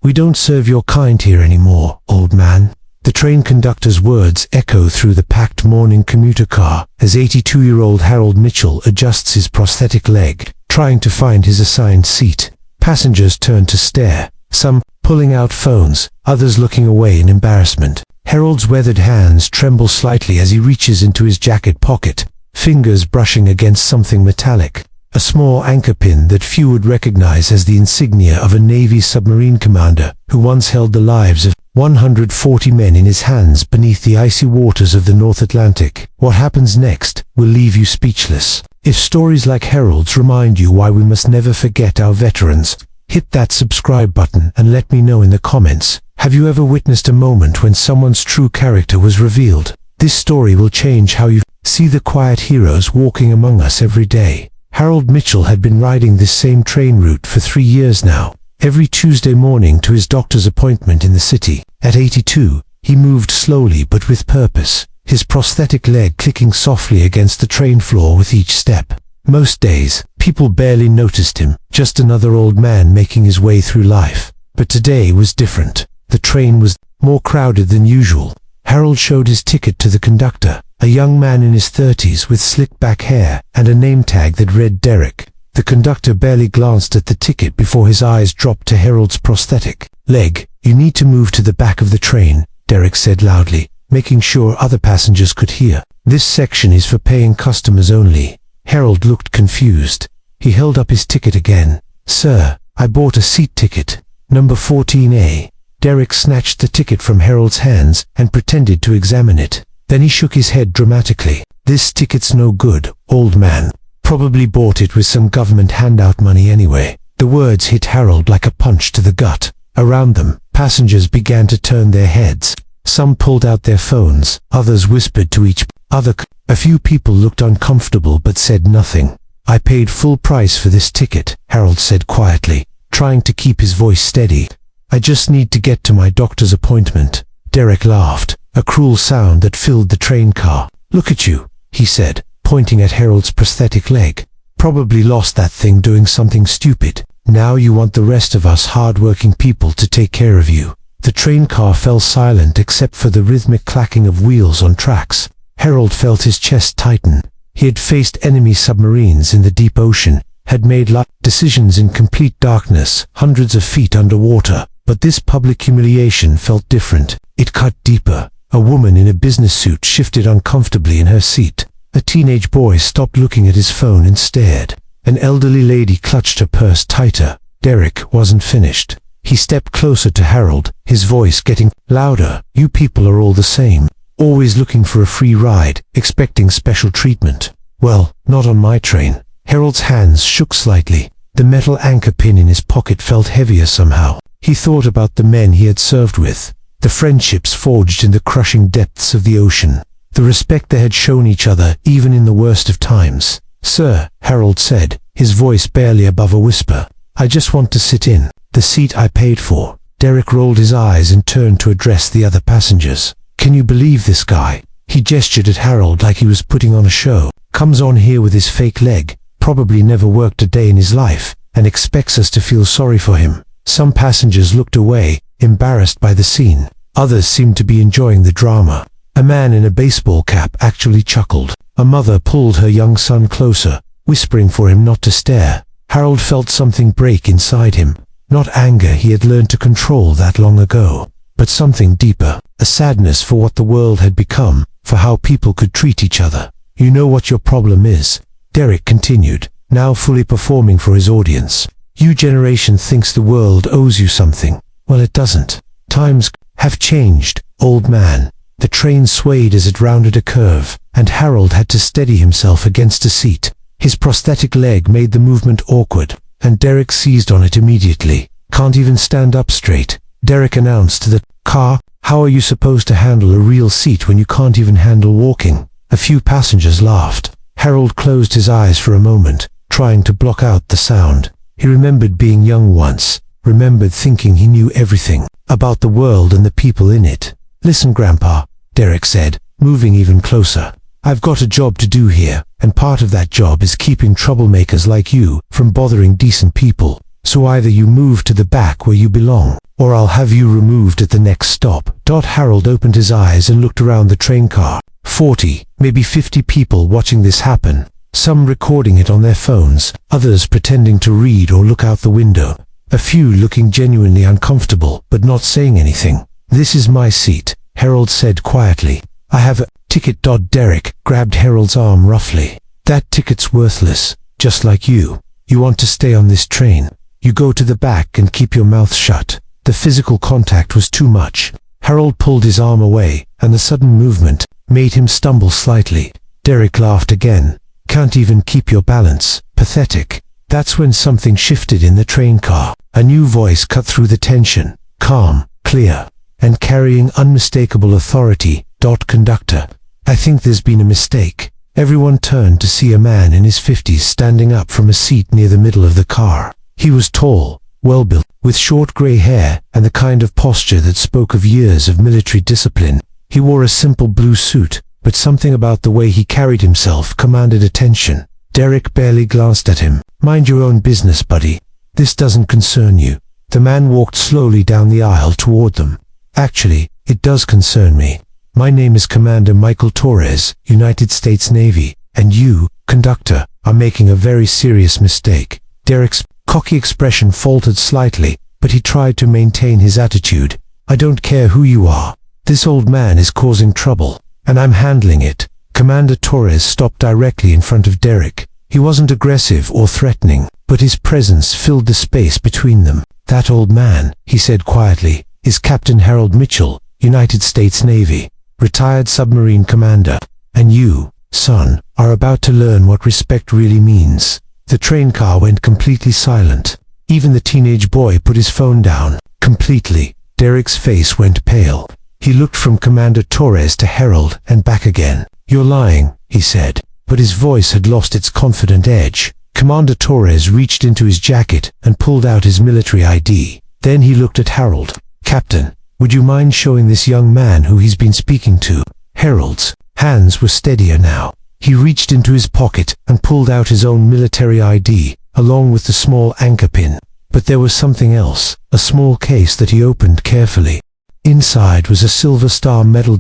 "We don't serve your kind here anymore, old man." The train conductor's words echo through the packed morning commuter car as 82-year-old Harold Mitchell adjusts his prosthetic leg, trying to find his assigned seat. Passengers turn to stare, some pulling out phones, others looking away in embarrassment. Harold's weathered hands tremble slightly as he reaches into his jacket pocket, fingers brushing against something metallic. A small anchor pin that few would recognize as the insignia of a Navy submarine commander who once held the lives of 140 men in his hands beneath the icy waters of the North Atlantic. What happens next will leave you speechless. If stories like Harold's remind you why we must never forget our veterans, hit that subscribe button and let me know in the comments. Have you ever witnessed a moment when someone's true character was revealed? This story will change how you see the quiet heroes walking among us every day. Harold Mitchell had been riding this same train route for 3 years now, every Tuesday morning to his doctor's appointment in the city. At 82, he moved slowly but with purpose, his prosthetic leg clicking softly against the train floor with each step. Most days, people barely noticed him, just another old man making his way through life. But today was different. The train was more crowded than usual. Harold showed his ticket to the conductor, a young man in his 30s with slick back hair and a name tag that read Derek. The conductor barely glanced at the ticket before his eyes dropped to Harold's prosthetic leg. "You need to move to the back of the train," Derek said loudly, making sure other passengers could hear. "This section is for paying customers only." Harold looked confused. He held up his ticket again. "Sir, I bought a seat ticket, number 14A. Derek snatched the ticket from Harold's hands and pretended to examine it. Then he shook his head dramatically. "This ticket's no good, old man. Probably bought it with some government handout money anyway." The words hit Harold like a punch to the gut. Around them, passengers began to turn their heads. Some pulled out their phones, others whispered to each other. A few people looked uncomfortable but said nothing. "I paid full price for this ticket," Harold said quietly, trying to keep his voice steady. "I just need to get to my doctor's appointment." Derek laughed, a cruel sound that filled the train car. "Look at you," he said, pointing at Harold's prosthetic leg. "Probably lost that thing doing something stupid. Now you want the rest of us hard-working people to take care of you." The train car fell silent except for the rhythmic clacking of wheels on tracks. Harold felt his chest tighten. He had faced enemy submarines in the deep ocean, had made life decisions in complete darkness, hundreds of feet underwater. But this public humiliation felt different. It cut deeper. A woman in a business suit shifted uncomfortably in her seat. A teenage boy stopped looking at his phone and stared. An elderly lady clutched her purse tighter. Derek wasn't finished. He stepped closer to Harold, his voice getting louder. "You people are all the same. Always looking for a free ride, expecting special treatment. Well, not on my train." Harold's hands shook slightly. The metal anchor pin in his pocket felt heavier somehow. He thought about the men he had served with, the friendships forged in the crushing depths of the ocean, the respect they had shown each other even in the worst of times. "Sir," Harold said, his voice barely above a whisper, "I just want to sit in the seat I paid for." Derek rolled his eyes and turned to address the other passengers. "Can you believe this guy?" He gestured at Harold like he was putting on a show. "Comes on here with his fake leg, probably never worked a day in his life, and expects us to feel sorry for him." Some passengers looked away, embarrassed by the scene. Others seemed to be enjoying the drama. A man in a baseball cap actually chuckled. A mother pulled her young son closer, whispering for him not to stare. Harold felt something break inside him. Not anger, he had learned to control that long ago, but something deeper, a sadness for what the world had become, for how people could treat each other. "You know what your problem is," Derek continued, now fully performing for his audience. "Your generation thinks the world owes you something. Well, it doesn't. Times have changed, old man." The train swayed as it rounded a curve, and Harold had to steady himself against a seat. His prosthetic leg made the movement awkward, and Derek seized on it immediately. "Can't even stand up straight," Derek announced to the car. "How are you supposed to handle a real seat when you can't even handle walking?" A few passengers laughed. Harold closed his eyes for a moment, trying to block out the sound. He remembered being young once, remembered thinking he knew everything about the world and the people in it. "Listen, Grandpa," Derek said, moving even closer. "I've got a job to do here, and part of that job is keeping troublemakers like you from bothering decent people. So either you move to the back where you belong, or I'll have you removed at the next stop. Harold opened his eyes and looked around the train car. 40, maybe 50 people watching this happen. Some recording it on their phones, others pretending to read or look out the window. A few looking genuinely uncomfortable, but not saying anything. "This is my seat," Harold said quietly. "I have a ticket." Derek grabbed Harold's arm roughly. "That ticket's worthless, just like you. You want to stay on this train. You go to the back and keep your mouth shut." The physical contact was too much. Harold pulled his arm away, and the sudden movement made him stumble slightly. Derek laughed again. "Can't even keep your balance. Pathetic." That's when something shifted in the train car. A new voice cut through the tension, calm, clear, and carrying unmistakable authority. "Conductor, I think there's been a mistake." Everyone turned to see a man in his 50s standing up from a seat near the middle of the car. He was tall, well-built, with short gray hair and the kind of posture that spoke of years of military discipline. He wore a simple blue suit, but something about the way he carried himself commanded attention. Derek barely glanced at him. "Mind your own business, buddy. This doesn't concern you." The man walked slowly down the aisle toward them. "Actually, it does concern me. My name is Commander Michael Torres, United States Navy, and you, Conductor, are making a very serious mistake." Derek's cocky expression faltered slightly, but he tried to maintain his attitude. "I don't care who you are. This old man is causing trouble, and I'm handling it." Commander Torres stopped directly in front of Derek. He wasn't aggressive or threatening, but his presence filled the space between them. "That old man," he said quietly, "is Captain Harold Mitchell, United States Navy, retired submarine commander. And you, son, are about to learn what respect really means." The train car went completely silent. Even the teenage boy put his phone down. Completely. Derek's face went pale. He looked from Commander Torres to Harold and back again. "You're lying," he said, but his voice had lost its confident edge. Commander Torres reached into his jacket and pulled out his military ID. Then he looked at Harold. "Captain, would you mind showing this young man who he's been speaking to?" Harold's hands were steadier now. He reached into his pocket and pulled out his own military ID, along with the small anchor pin. But there was something else, a small case that he opened carefully. Inside was a silver star medal.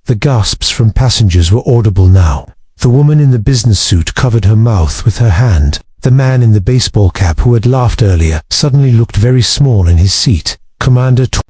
The gasps from passengers were audible now. The woman in the business suit covered her mouth with her hand. The man in the baseball cap who had laughed earlier suddenly looked very small in his seat.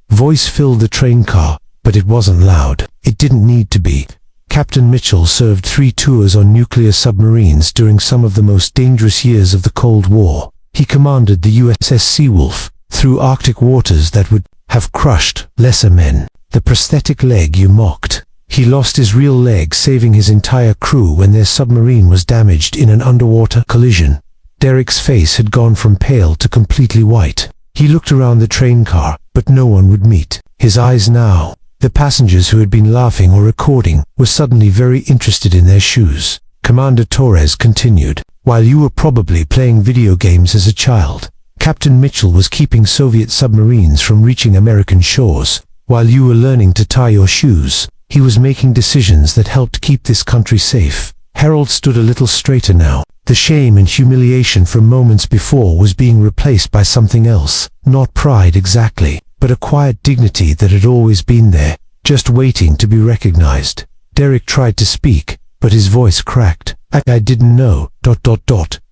Voice filled the train car, but it wasn't loud. It didn't need to be. Captain Mitchell served 3 tours on nuclear submarines during some of the most dangerous years of the Cold War. He commanded the USS Seawolf through Arctic waters that would have crushed lesser men. The prosthetic leg you mocked. He lost his real leg saving his entire crew when their submarine was damaged in an underwater collision. Derek's face had gone from pale to completely white. He looked around the train car, but no one would meet his eyes now. The passengers who had been laughing or recording were suddenly very interested in their shoes. Commander Torres continued, "While you were probably playing video games as a child, Captain Mitchell was keeping Soviet submarines from reaching American shores. While you were learning to tie your shoes, he was making decisions that helped keep this country safe." Harold stood a little straighter now. The shame and humiliation from moments before was being replaced by something else. Not pride exactly, but a quiet dignity that had always been there, just waiting to be recognized. Derek tried to speak, but his voice cracked. I didn't know, ...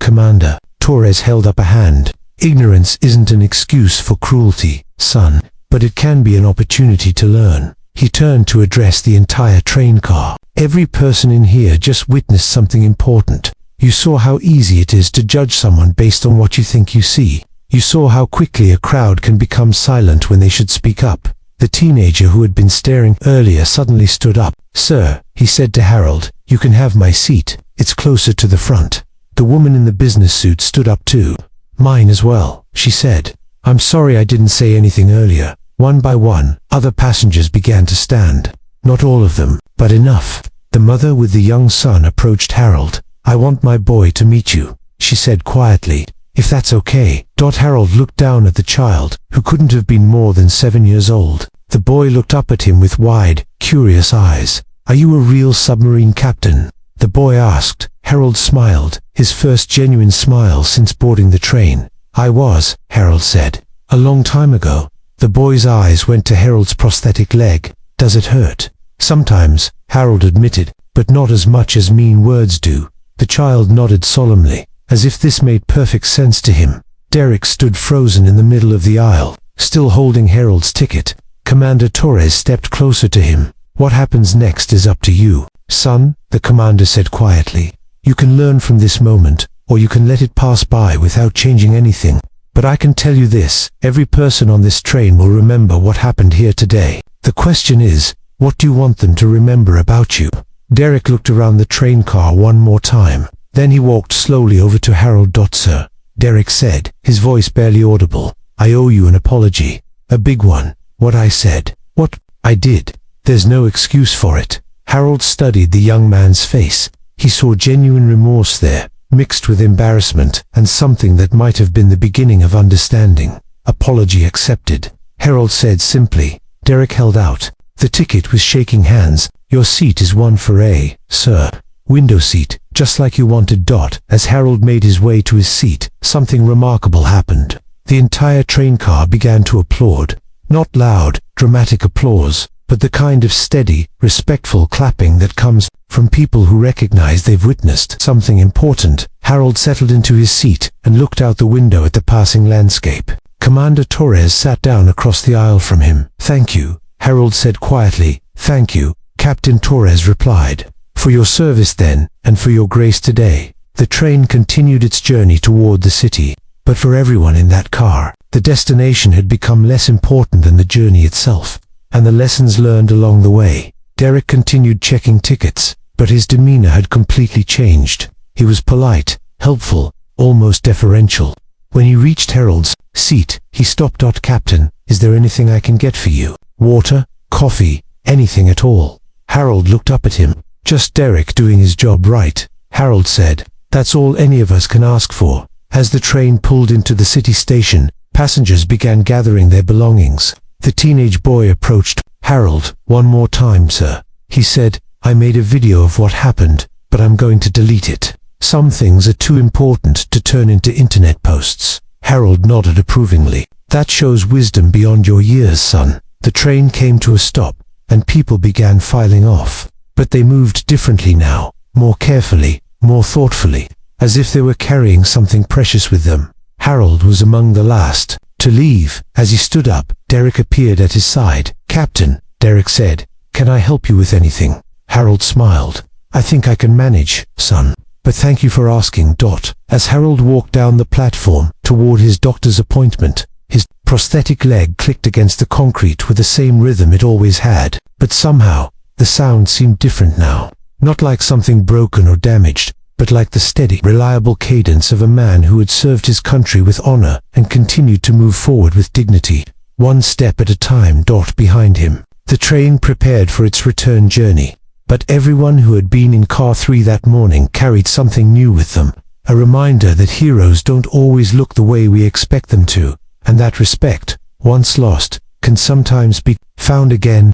Commander. Torres held up a hand. "Ignorance isn't an excuse for cruelty, son, but it can be an opportunity to learn." He turned to address the entire train car. "Every person in here just witnessed something important. You saw how easy it is to judge someone based on what you think you see. You saw how quickly a crowd can become silent when they should speak up." The teenager who had been staring earlier suddenly stood up. "Sir," he said to Harold, "you can have my seat. It's closer to the front." The woman in the business suit stood up too. "Mine as well," she said. "I'm sorry I didn't say anything earlier." One by one, other passengers began to stand. Not all of them, but enough. The mother with the young son approached Harold. "I want my boy to meet you," she said quietly. "If that's okay." Harold looked down at the child, who couldn't have been more than 7 years old. The boy looked up at him with wide, curious eyes. "Are you a real submarine captain?" the boy asked. Harold smiled, his first genuine smile since boarding the train. I was, Harold said. A long time ago. The boy's eyes went to Harold's prosthetic leg. Does it hurt? Sometimes, Harold admitted, but not as much as mean words do. The child nodded solemnly, as if this made perfect sense to him. Derek stood frozen in the middle of the aisle, still holding Harold's ticket. Commander Torres stepped closer to him. What happens next is up to you, son, the commander said quietly. You can learn from this moment, or you can let it pass by without changing anything. But I can tell you this, every person on this train will remember what happened here today. The question is, what do you want them to remember about you? Derek looked around the train car one more time. Then he walked slowly over to Harold. Sir, Derek said, his voice barely audible. I owe you an apology. A big one. What I said. What I did. There's no excuse for it. Harold studied the young man's face. He saw genuine remorse there, mixed with embarrassment and something that might have been the beginning of understanding. Apology accepted, Harold said simply. Derek held out the ticket with shaking hands. Your seat is one for A, sir. Window seat, just like you wanted. As Harold made his way to his seat, something remarkable happened. The entire train car began to applaud. Not loud, dramatic applause, but the kind of steady, respectful clapping that comes from people who recognize they've witnessed something important. Harold settled into his seat and looked out the window at the passing landscape. Commander Torres sat down across the aisle from him. Thank you, Harold said quietly. Thank you, Captain Torres replied. For your service then, and for your grace today. The train continued its journey toward the city. But for everyone in that car, the destination had become less important than the journey itself, and the lessons learned along the way. Derek continued checking tickets, but his demeanor had completely changed. He was polite, helpful, almost deferential. When he reached Harold's seat, he stopped. Captain, is there anything I can get for you? Water, coffee, anything at all? Harold looked up at him. Just Derek doing his job right, Harold said. That's all any of us can ask for. As the train pulled into the city station, passengers began gathering their belongings. The teenage boy approached. Harold, one more time, sir. He said, I made a video of what happened, but I'm going to delete it. Some things are too important to turn into internet posts. Harold nodded approvingly. That shows wisdom beyond your years, son. The train came to a stop, and people began filing off. But they moved differently now, more carefully, more thoughtfully, as if they were carrying something precious with them. Harold was among the last to leave. As he stood up, Derek appeared at his side. Captain, Derek said, can I help you with anything? Harold smiled. I think I can manage, son. But thank you for asking. As Harold walked down the platform toward his doctor's appointment, his prosthetic leg clicked against the concrete with the same rhythm it always had. But somehow, the sound seemed different now. Not like something broken or damaged, but like the steady, reliable cadence of a man who had served his country with honor and continued to move forward with dignity, one step at a time. Behind him, the train prepared for its return journey. But everyone who had been in car 3 that morning carried something new with them, a reminder that heroes don't always look the way we expect them to, and that respect, once lost, can sometimes be found again.